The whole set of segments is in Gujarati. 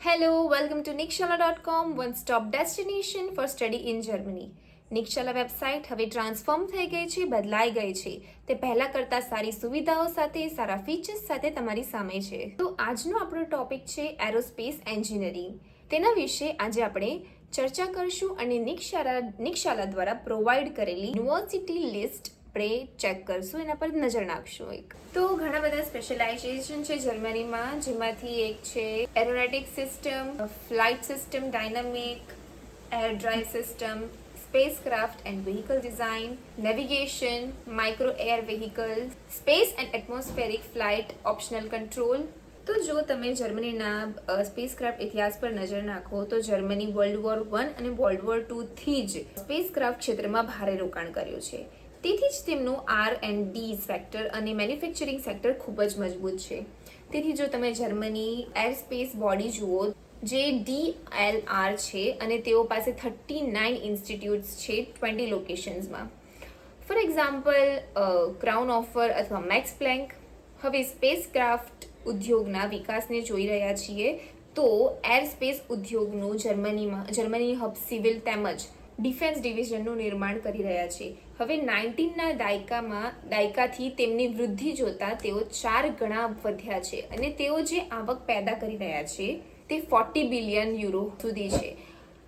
Hello, welcome to nikshala.com, one stop destination for study in Germany. નિક્ષલા વેબસાઇટ હવે ટ્રાન્સફોર્મ થઈ ગઈ છે, બદલાઈ ગઈ છે. તે પહેલા કરતા સારી સુવિધાઓ સાથે, સારા ફીચર્સ સાથે તમારી સામે છે. તો આજનો આપણો ટોપિક છે એરોસ્પેસ એન્જિનિયરિંગ. તેના વિશે આજે આપણે ચર્ચા કરશું અને નિક્ષલા દ્વારા પ્રોવાઈડ કરેલી યુનિવર્સિટી લિસ્ટ આપણે ચેક કરશું, એના પર નજર નાખશું. તો ઘણા બધા સ્પેશિયલાઇઝેશન છે જર્મનીમાં, જેમાંથી એક છે એરોનોટિક system, flight system, dynamic, air drive system, spacecraft and vehicle design, navigation, micro air vehicle, space and atmospheric flight optional control. તો જો તમે જર્મનીના સ્પેસક્રાફ્ટ ઇતિહાસ પર નજર નાખો તો જર્મની વર્લ્ડ વોર 1 અને વર્લ્ડ વોર 2 થી જ સ્પેસક્રાફ્ટ ક્ષેત્રમાં ભારે રોકાણ કર્યું છે. તેથી જ તેમનું R&D સેક્ટર અને મેન્યુફેક્ચરિંગ સેક્ટર ખૂબ જ મજબૂત છે. તેથી જો તમે જર્મની એરસ્પેસ બોડી જુઓ જે DLR છે અને તેઓ પાસે 39 ઇન્સ્ટિટ્યૂટ્સ છે 20 લોકેશન્સમાં. ફોર એક્ઝામ્પલ ક્રાઉન ઓફર અથવા મેક્સ પ્લેન્ક. હવે સ્પેસક્રાફ્ટ ઉદ્યોગના વિકાસને જોઈ રહ્યા છીએ તો એરસ્પેસ ઉદ્યોગનું જર્મની હબ સિવિલ તેમજ ડિફેન્સ ડિવિઝનનું નિર્માણ કરી રહ્યા છે. હવે 19ના દાયકાથી તેમની વૃદ્ધિ જોતા તેઓ 4 ગણા વધ્યા છે અને તેઓ જે આવક પેદા કરી રહ્યા છે તે 40 બિલિયન યુરો સુધી છે.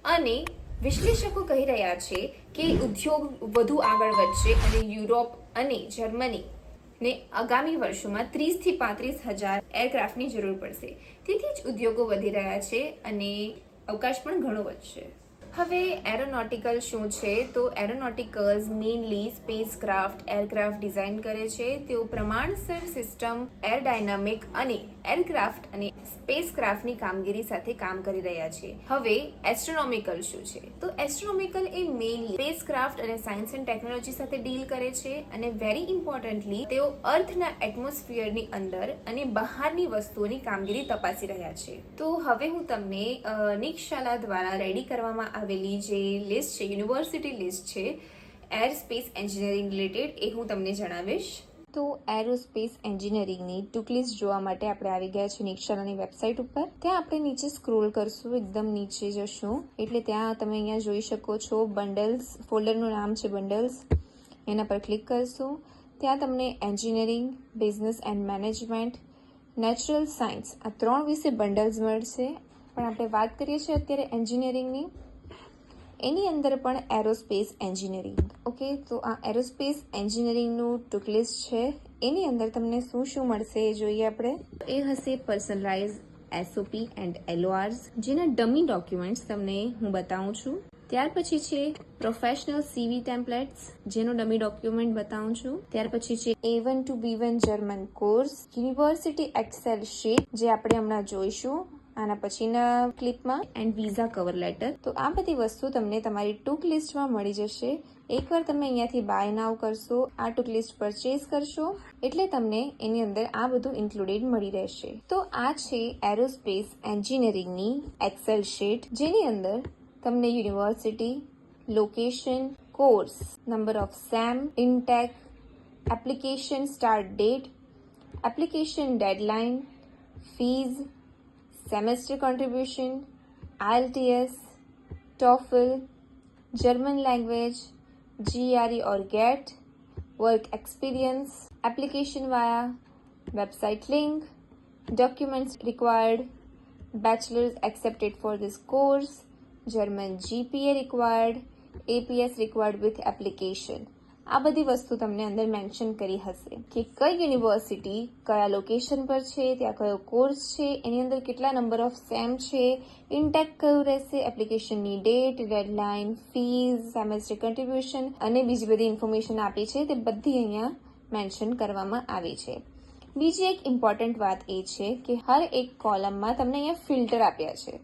અને વિશ્લેષકો કહી રહ્યા છે કે ઉદ્યોગ વધુ આગળ વધશે અને યુરોપ અને જર્મનીને આગામી વર્ષોમાં 30 થી 35 હજાર એરક્રાફ્ટની જરૂર પડશે. તેથી જ ઉદ્યોગો વધી રહ્યા છે અને અવકાશ પણ ઘણો વધશે. હવે એરોનોટિકલ શું છે? તો એરોનોટિકલ્સ મેઇનલી સ્પેસક્રાફ્ટ, એરક્રાફ્ટ ડિઝાઇન કરે છે. તેઓ પ્રમાણસર સિસ્ટમ, એરડાયનામિક અને એરક્રાફ્ટ અને સ્પેસક્રાફ્ટની કામગીરી સાથે કામ કરી રહ્યા છે. હવે એસ્ટ્રોનોમિકલ શું છે? તો એસ્ટ્રોનોમિકલ એ મેઇનલી સ્પેસક્રાફ્ટ અને સાયન્સ એન્ડ ટેકનોલોજી સાથે ડીલ કરે છે અને વેરી ઇમ્પોર્ટન્ટલી તેઓ અર્થના એટમોસ્ફિયરની અંદર અને બહારની વસ્તુઓની કામગીરી તપાસી રહ્યા છે. તો હવે હું તમને નિક્ષલા દ્વારા રેડી કરવામાં આવેલી જે લિસ્ટ છે, યુનિવર્સિટી લિસ્ટ છે એરસ્પેસ એન્જિનિયરિંગ રિલેટેડ, એ હું તમને જણાવીશ. તો એરોસ્પેસ એન્જિનિયરિંગની ટૂંક લિસ્ટ જોવા માટે આપણે આવી ગયા છે નિક્ષલાની વેબસાઇટ ઉપર. ત્યાં આપણે નીચે સ્ક્રોલ કરશું, એકદમ નીચે જશું એટલે ત્યાં તમે અહીંયા જોઈ શકો છો બંડલ્સ, ફોલ્ડરનું નામ છે બંડલ્સ. એના પર ક્લિક કરશું. ત્યાં તમને engineering, business and management, natural science આ 3 વિશે બંડલ્સ મળશે. પણ આપણે વાત કરીએ છીએ અત્યારે એન્જિનિયરિંગની. એની અંદર પણ એરોસ્પેસ એન્જિનિયરિંગ. ઓકે, તો આ એરોસ્પેસ એન્જિનિયરિંગનું ટૂંક લિસ્ટ છે. એની અંદર તમને શું શું મળશે એ જોઈએ આપણે. એ હશે પર્સનલાઇઝ SOP એન્ડ LORs, જેના ડમી ડોક્યુમેન્ટ્સ તમને હું બતાવું છું. ત્યાર પછી છે પ્રોફેશનલ CV ટેમ્પલેટ્સ, જેનો ડમી ડોક્યુમેન્ટ બતાવું છું. ત્યાર પછી છે A1 to B1 German course, university Excel sheet, જે આપણે હમણાં જોઈશું આના પછીના ક્લિપમાં, એન્ડ વિઝા કવર લેટર. તો આ બધી વસ્તુ તમને તમારી ટૂંક લિસ્ટમાં મળી જશે. એકવાર તમે અહીંયાથી બાય નાવ કરશો, આ ટૂંક લિસ્ટ પરચેઝ કરશો એટલે તમને એની અંદર આ બધું ઇન્ક્લુડેડ મળી રહેશે. તો આ છે એરોસ્પેસ એન્જિનિયરિંગની એક્સેલ શીટ, જેની અંદર તમને university, location, course, number of sem, intake, application start date, application deadline, fees, semester contribution, IELTS, TOEFL, German language, GRE or GET, work experience, application via, website link, documents required, bachelor's accepted for this course, German GPA required, APS required with application. આ બધી વસ્તુ તમને અંદર મેન્શન કરી હશે કે કઈ યુનિવર્સિટી કયા લોકેશન પર છે, ત્યાં કયો કોર્સ છે, એની અંદર કેટલા નંબર ઓફ સેમ છે, ઇનટેક કયું રહેશે, એપ્લિકેશનની date, deadline, fees, semester contribution અને બીજી બધી ઇન્ફોર્મેશન આપી છે તે બધી અહીંયા મેન્શન કરવામાં આવી છે. બીજી એક ઇમ્પોર્ટન્ટ વાત એ છે કે હર એક કોલમમાં તમને અહીંયા ફિલ્ટર આપ્યા છે.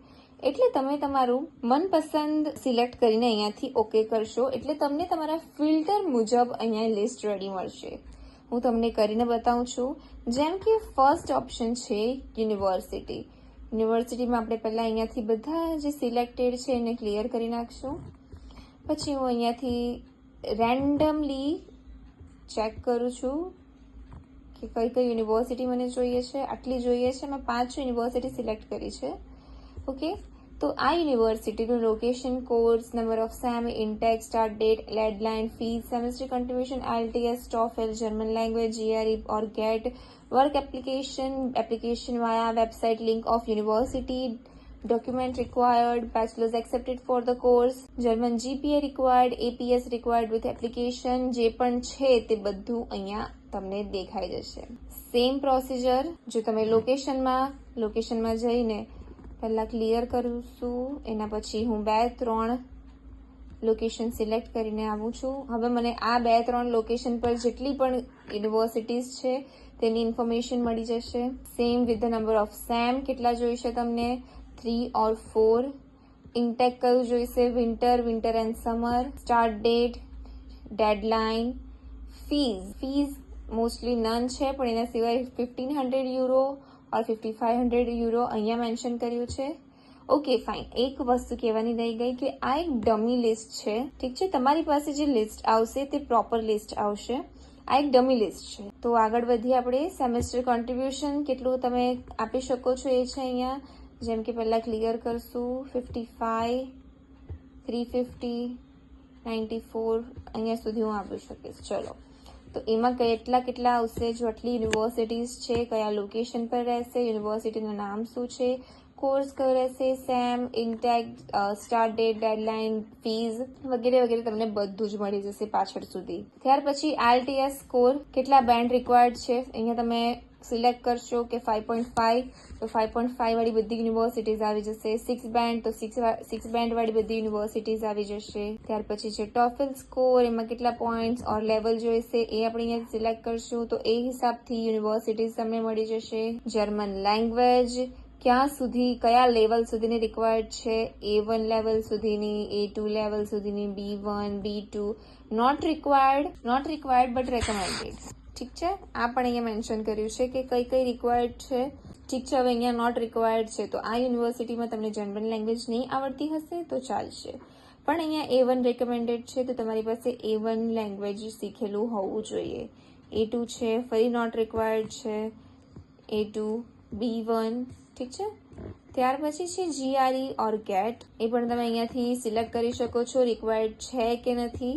એટલે તમે તમારું મનપસંદ સિલેક્ટ કરીને અહીંયાથી ઓકે કરશો એટલે તમને તમારા ફિલ્ટર મુજબ અહીંયા લિસ્ટ રેડી મળશે. હું તમને કરીને બતાવું છું. જેમ કે ફર્સ્ટ ઓપ્શન છે યુનિવર્સિટી. યુનિવર્સિટીમાં આપણે પહેલાં અહીંયાથી બધા જે સિલેક્ટેડ છે એને ક્લિયર કરી નાખશું. પછી હું અહીંયાથી રેન્ડમલી ચેક કરું છું કે કઈ કઈ યુનિવર્સિટી મને જોઈએ છે. આટલી જોઈએ છે. મેં 5 યુનિવર્સિટી સિલેક્ટ કરી છે. ઓકે, તો આ યુનિવર્સિટીનું location, course, number of sem, intake, start date, deadline, fees, semester contribution, IELTS, TOEFL, German language, GRE or GET, work application via website, link of university, document required, bachelor's accepted for the course, German GPA required, APS required with application, જે પણ છે તે બધું અહીંયા તમને દેખાઈ જશે. સેમ પ્રોસિજર જો તમે લોકેશનમાં જઈને પહેલા ક્લિયર કરું, એના પછી હું 2-3 લોકેશન સિલેક્ટ કરીને આવું છું. હવે મને આ 2-3 લોકેશન પર જેટલી પણ યુનિવર્સિટીઝ છે તેની ઇન્ફોર્મેશન મળી જશે. Sem with the number of sem કેટલા જોઈશે તમને, 3 or 4. ઇન્ટેક કયું જોઈશે, winter and summer, start date, deadline, fees mostly none છે, પણ એના સિવાય €1,500 or €5,500 અહીંયા મેન્શન કર્યું છે. Okay fine. એક વસ્તુ કહેવાની રહી ગઈ કે આ એક ડમી લિસ્ટ છે, ઠીક છે. તમારી પાસે જે લિસ્ટ આવશે તે પ્રોપર લિસ્ટ આવશે. આ એક ડમી લિસ્ટ છે. તો આગળ વધીએ આપણે. સેમેસ્ટર કોન્ટ્રીબ્યુશન કેટલું તમે આપી શકો છો એ છે અહીંયા. જેમ કે પહેલા ક્લિયર કરશું, 55, 350, 94 અહીંયા સુધી હું આપી શકીશ. ચલો, તો એમાં કેટલા આવશે, જો આટલી યુનિવર્સિટીઝ છે, કયા લોકેશન પર રહેશે, યુનિવર્સિટીનું નામ શું છે, કોર્સ કયો રહેશે, sem, intake, start date, deadline, fees વગેરે તમને બધું જ મળી જશે પાછળ સુધી. ત્યાર પછી IELTS સ્કોર, કેટલા બેન્ડ રિક્વાયર્ડ છે, અહીંયા તમે સિલેક્ટ કરશો કે 5.5, તો 5.5 વાળી બધી યુનિવર્સિટીઝ આવી જશે. 6 બેન્ડ, તો 6 બેન્ડ વાળી બધી યુનિવર્સિટીઝ આવી જશે. ત્યાર પછી છે TOEFL સ્કોર, એમાં કેટલા પોઈન્ટ્સ ઓર લેવલ જોઈશે એ આપણે અહીંયા સિલેક્ટ કરશું, તો એ હિસાબથી યુનિવર્સિટીઝ તમને મળી જશે. જર્મન લેંગ્વેજ કયા લેવલ સુધીની રિક્વાયર્ડ છે, A1 લેવલ સુધીની, A2 લેવલ સુધીની, B1, B2, not required but recommended. ઠીક છે, આ પણ અહીંયા મેન્શન કર્યું છે કે કઈ રિક્વાયર્ડ છે. ઠીક છે, હવે અહીંયા નોટ રિક્વાયર્ડ છે, તો આ યુનિવર્સિટીમાં તમને જર્મન લેંગ્વેજ નહીં આવડતી હશે તો ચાલશે. પણ અહીંયા A1 રેકમેન્ડેડ છે, તો તમારી પાસે A1 લેંગ્વેજ શીખેલું હોવું જોઈએ. A2 છે, ફરી નોટ રિક્વાયર્ડ છે, A2, B1, ઠીક છે. ત્યાર પછી છે GRE or GET, એ પણ તમે અહીંયાથી સિલેક્ટ કરી શકો છો, રિક્વાયર્ડ છે કે નથી.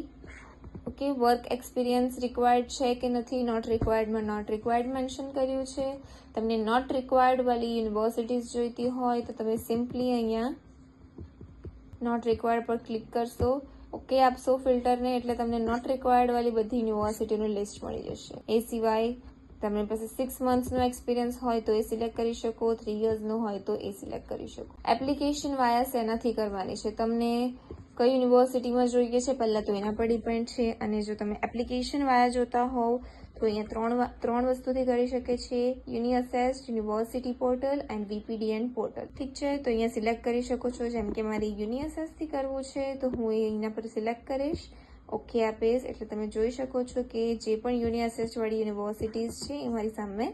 ઓકે, વર્ક એક્સપિરિયન્સ રિક્વાયર્ડ છે કે નથી, નોટ રિક્વાયર્ડમાં નોટ રિક્વાયર્ડ મેન્શન કર્યું છે. તમને નોટ રિક્વાયર્ડ વાળી યુનિવર્સિટીઝ જોઈતી હોય તો તમે સિમ્પલી અહીંયા નોટ રિક્વાયર્ડ પર ક્લિક કરશો, ઓકે આપશો ફિલ્ટરને, એટલે તમને નોટ રિક્વાયર્ડ વાળી બધી યુનિવર્સિટીનું લિસ્ટ મળી જશે. એ સિવાય તમારી પાસે 6 મંથ્સનો એક્સપિરિયન્સ હોય તો એ સિલેક્ટ કરી શકો, 3 યર્સનો હોય તો એ સિલેક્ટ કરી શકો. એપ્લિકેશન વાયા શેનાથી કરવાની છે, તમને કઈ યુનિવર્સિટીમાં જોઈએ છે પહેલા તો એના પર ડિપેન્ડ છે. અને જો તમે એપ્લિકેશન વાયા જોતા હોવ તો અહીંયા ત્રણ વસ્તુથી કરી શકે છે, uni assist, university portal and VPDN portal. ઠીક છે, તો અહીંયા સિલેક્ટ કરી શકો છો. જેમ કે મારી યુનિઅસેસથી કરવું છે તો હું એના પર સિલેક્ટ કરીશ, ઓકે આપીશ, એટલે તમે જોઈ શકો છો કે જે પણ યુનિઅસેસ વાળી યુનિવર્સિટીઝ છે એ મારી સામે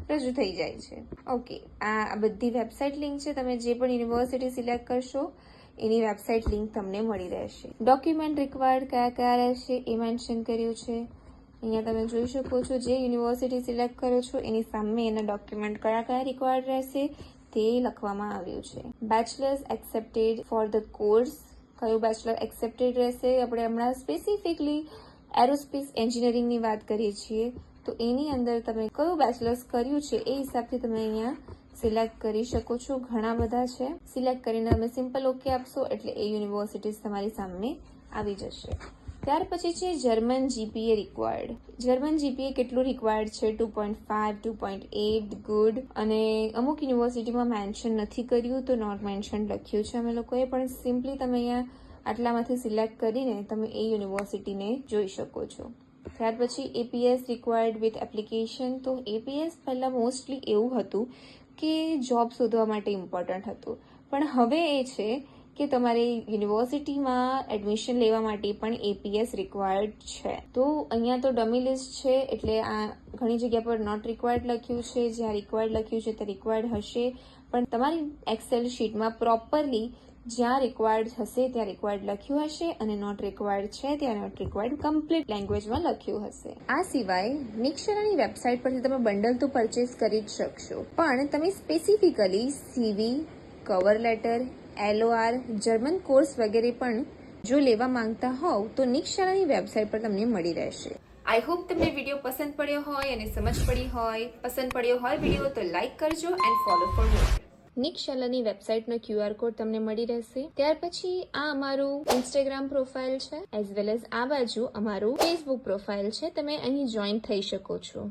રજૂ થઈ જાય છે. ઓકે, આ બધી વેબસાઇટ લિંક છે, તમે જે પણ યુનિવર્સિટી સિલેક્ટ કરશો એની વેબસાઇટ લિંક તમને મળી રહેશે. ડોક્યુમેન્ટ રિક્વાયર્ડ કયા રહેશે એ મેન્શન કર્યું છે. અહીંયા તમે જોઈ શકો છો, જે યુનિવર્સિટી સિલેક્ટ કરો છો એની સામે એના ડોક્યુમેન્ટ કયા રિક્વાયર્ડ રહેશે તે લખવામાં આવ્યું છે. Bachelors accepted for the course, કયું બેચલર એક્સેપ્ટેડ રહેશે. આપણે હમણાં સ્પેસિફિકલી એરોસ્પેસ એન્જિનિયરિંગની વાત કરીએ છીએ, તો એની અંદર તમે કયું બેચલર્સ કર્યું છે એ હિસાબથી તમે અહીંયા સિલેક્ટ કરી શકો છો. ઘણા બધા છે, સિલેક્ટ કરીને તમે સિમ્પલ ઓકે આપશો એટલે એ યુનિવર્સિટીઝ તમારી સામે આવી જશે. ત્યાર પછી છે German GPA required. German GPA કેટલું રિક્વાયર્ડ છે, 2.5, 2.8, ગુડ. અને અમુક યુનિવર્સિટીમાં મેન્શન નથી કર્યું તો નોટ મેન્શન લખ્યું છે અમે લોકોએ, પણ સિમ્પલી તમે અહીંયા આટલામાંથી સિલેક્ટ કરીને તમે એ યુનિવર્સિટીને જોઈ શકો છો. ત્યાર પછી APS રિક્વાયર્ડ વિથ એપ્લિકેશન. તો APS પહેલાં મોસ્ટલી એવું હતું કે જોબ શોધવા માટે ઇમ્પોર્ટન્ટ હતું, પણ હવે એ છે કે તમારે યુનિવર્સિટીમાં એડમિશન લેવા માટે પણ APS રિક્વાયર્ડ છે. તો અહીંયા તો ડમી લિસ્ટ છે એટલે આ ઘણી જગ્યા પર નોટ રિક્વાયર્ડ લખ્યું છે, જ્યાં રિક્વાયર્ડ લખ્યું છે તે રિક્વાયર્ડ હશે, પણ તમારી એક્સેલ શીટમાં પ્રોપરલી જ્યાં રિક્વાયર્ડ હશે ત્યાં રિક્વાયર્ડ લખ્યું હશે અને નોટ રિક્વાયર્ડ છે ત્યાં નોટ રિક્વાયર્ડ કમ્પ્લીટ લેંગ્વેજમાં લખ્યું હશે. આ સિવાય નિક્ષરાની વેબસાઇટ પરથી તમે બંડલ તો પરચેસ કરી જ શકશો, પણ તમે specifically CV, cover letter, LOR, German course વગેરે પણ જો લેવા માંગતા હોવ તો નિક્ષ શાળાની વેબસાઇટ પર તમને મળી રહેશે. આઈ હોપ તમને વિડીયો પસંદ પડ્યો હોય અને સમજ પડી હોય. પસંદ પડ્યો હોય વિડીયો તો લાઇક કરજો એન્ડ ફોલો ફોર મોર. નિક્ષ શાળાની વેબસાઇટનો QR કોડ તમને મળી રહેશે. ત્યાર પછી આ અમારું ઇન્સ્ટાગ્રામ પ્રોફાઇલ છે એઝ વેલ એઝ આ બાજુ અમારું ફેસબુક પ્રોફાઇલ છે. તમે અહીં જોઈન થઈ શકો છો.